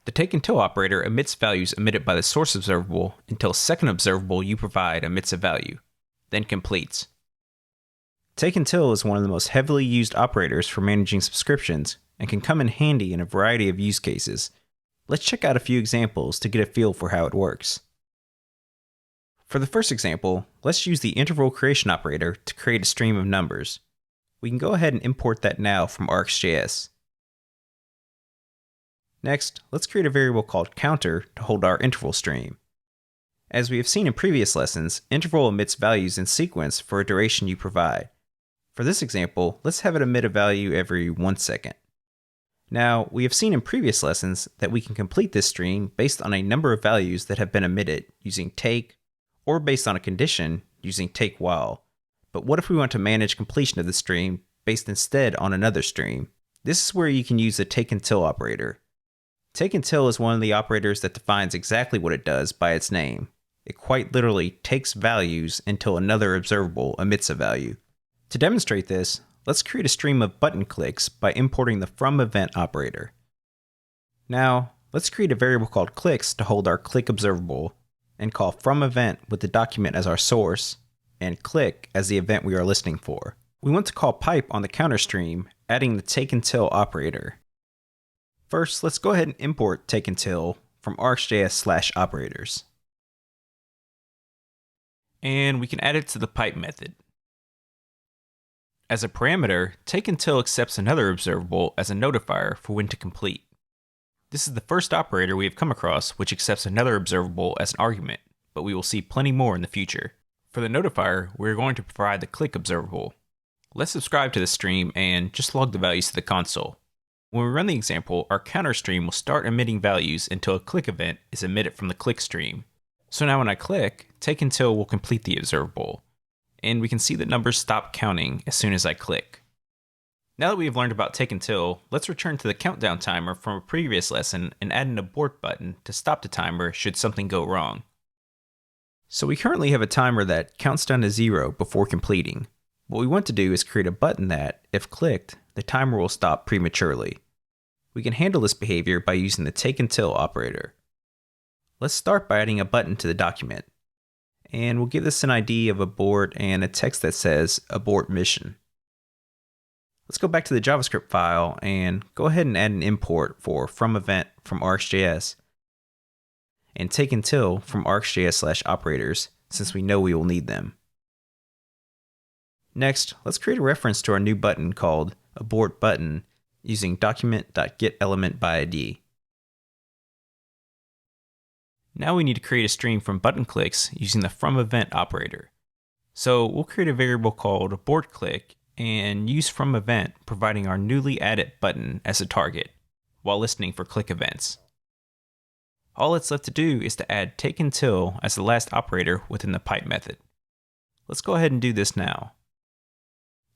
The take until operator emits values emitted by the source observable until second observable you provide emits a value, then completes. Take until is one of the most heavily used operators for managing subscriptions and can come in handy in a variety of use cases. Let's check out a few examples to get a feel for how it works. For the first example, let's use the interval creation operator to create a stream of numbers. We can go ahead and import that now from r26. Next, let's create a variable called counter to hold our interval stream. As we have seen in previous lessons, interval emits values in sequence for a duration you provide. For this example, let's have it emit a value every 1 second. Now, we have seen in previous lessons that we can complete this stream based on a number of values that have been emitted using take, or based on a condition using take while. But what if we want to manage completion of the stream based instead on another stream? This is where you can use the take until operator. Take until is one of the operators that defines exactly what it does by its name. It quite literally takes values until another observable emits a value. To demonstrate this, let's create a stream of button clicks by importing the from event operator. Now, let's create a variable called clicks to hold our click observable, and call from event with the document as our source, and click as the event we are listening for. We want to call pipe on the counter stream, adding the take until operator. First, let's go ahead and import take until from r26/operators. And we can add it to the pipe method. As a parameter, take until accepts another observable as a notifier for when to complete. This is the first operator we have come across which accepts another observable as an argument, but we will see plenty more in the future. For the notifier, we are going to provide the click observable. Let's subscribe to the stream and just log the values to the console. When we run the example, our counter stream will start emitting values until a click event is emitted from the click stream. So now when I click, take until will complete the observable, and we can see the numbers stop counting as soon as I click. Now that we have learned about take until, let's return to the countdown timer from a previous lesson and add an abort button to stop the timer should something go wrong. So we currently have a timer that counts down to 0 before completing. What we want to do is create a button that, if clicked, the timer will stop prematurely. We can handle this behavior by using the take until operator. Let's start by adding a button to the document. And we'll give this an ID of abort and a text that says abort mission. Let's go back to the JavaScript file and go ahead and add an import for from event from r26 and take until from r26/operators since we know we will need them. Next, let's create a reference to our new button called abort button using document.getElementById. Now we need to create a stream from button clicks using the from event operator. So we'll create a variable called abort click and use from event providing our newly added button as a target while listening for click events. All that's left to do is to add take until as the last operator within the pipe method. Let's go ahead and do this now.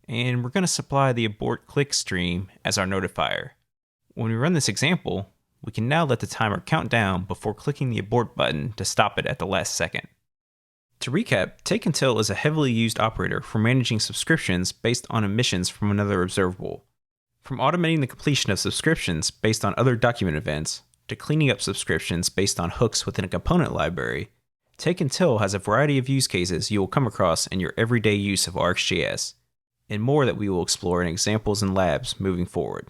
And we're going to supply the abort click stream as our notifier. When we run this example, we can now let the timer count down before clicking the abort button to stop it at the last second. To recap, take until is a heavily used operator for managing subscriptions based on emissions from another observable. From automating the completion of subscriptions based on other document events, to cleaning up subscriptions based on hooks within a component library, take until has a variety of use cases you will come across in your everyday use of RxJS, and more that we will explore in examples and labs moving forward.